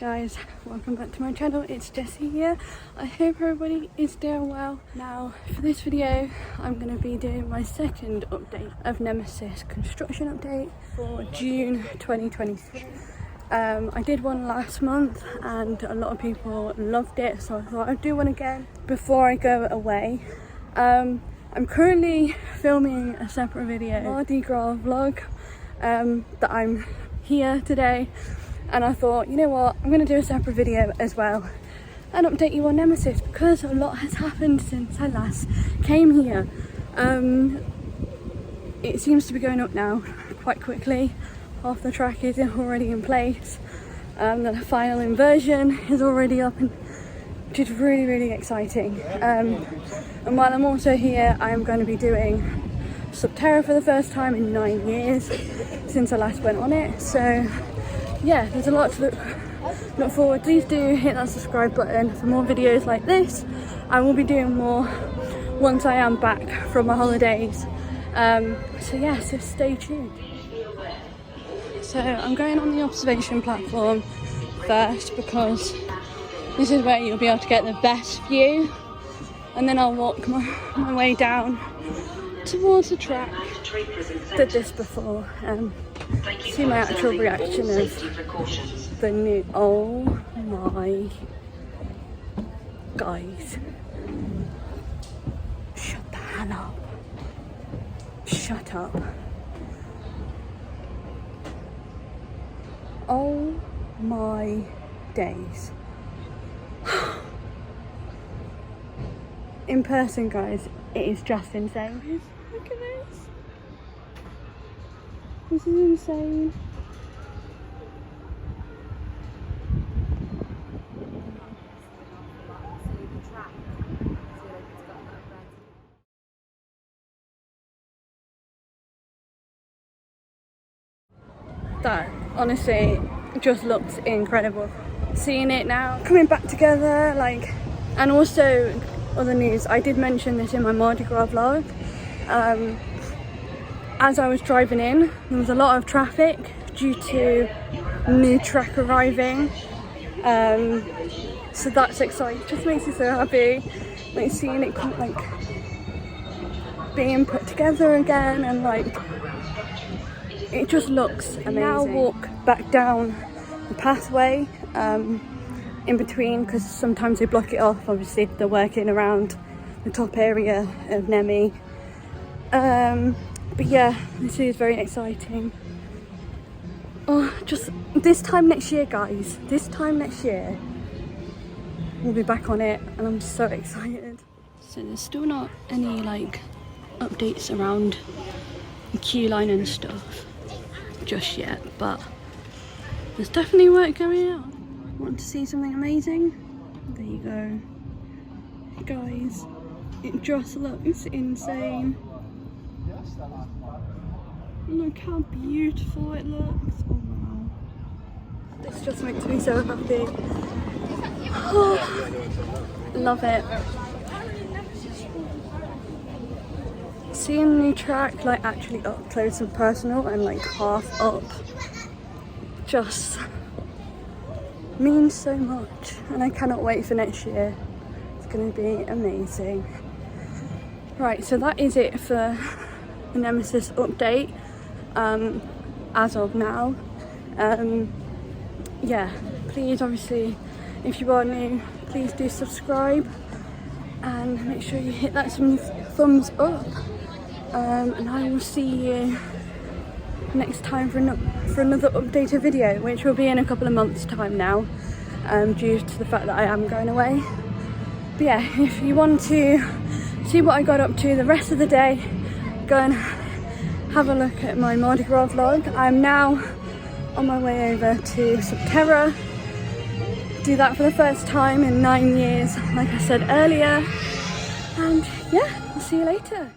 guys, welcome back to my channel. It's Jessie here. I hope everybody is doing well. Now for this video I'm going to be doing my second update of Nemesis construction update for June 2023. I did one last month and a lot of people loved it, so I thought I'd do one again before I go away. I'm currently filming a separate video, Mardi Gras vlog, that I'm here today, and I thought, you know what, I'm going to do a separate video as well and update you on Nemesis because a lot has happened since I last came here. It seems to be going up now quite quickly. Half the track is already in place. The final inversion is already up, and which is really exciting. And while I'm also here, I'm going to be doing Subterra for the first time in 9 years since I last went on it. So yeah, there's a lot to look forward. Please do hit that subscribe button for more videos like this. I will be doing more once I am back from my holidays. So yeah, so stay tuned. So I'm going on the observation platform first because this is where you'll be able to get the best view, and then I'll walk my way down towards the track. Did this before, see my actual reaction of the new, oh my, guys, shut the hell up, shut up. Oh my days. In person, guys, it is just insane. Look at this. This is insane. That honestly just looks incredible. Seeing it now coming back together, like, and also other news, I did mention this in my Mardi Gras vlog. As I was driving in, there was a lot of traffic due to new track arriving, so that's exciting. It just makes me so happy, like seeing it like being put together again, and like it just looks amazing. Now walk back down the pathway in between, because sometimes they block it off. Obviously they're working around the top area of Nemi, but yeah, this is very exciting. Oh, just this time next year, guys, this time next year we'll be back on it, and I'm so excited. So there's still not any like updates around the queue line and stuff just yet, but there's definitely work going on. Want to see something amazing? There you go, guys, it just looks insane. Look how beautiful it looks. Oh wow, this just makes me so happy. Oh, love it. Seeing the new track like actually up close and personal and like half up just means so much, and I cannot wait for next year. It's going to be amazing. Right, so that is it for the Nemesis update as of now. Yeah, please, obviously, if you are new, please do subscribe and make sure you hit that thumbs up. And I will see you next time for another updated video, which will be in a couple of months' time now, due to the fact that I am going away. But yeah, if you want to see what I got up to the rest of the day, go and have a look at my Mardi Gras vlog. I'm now on my way over to Subterra. Do that for the first time in 9 years, like I said earlier. And yeah, I'll see you later.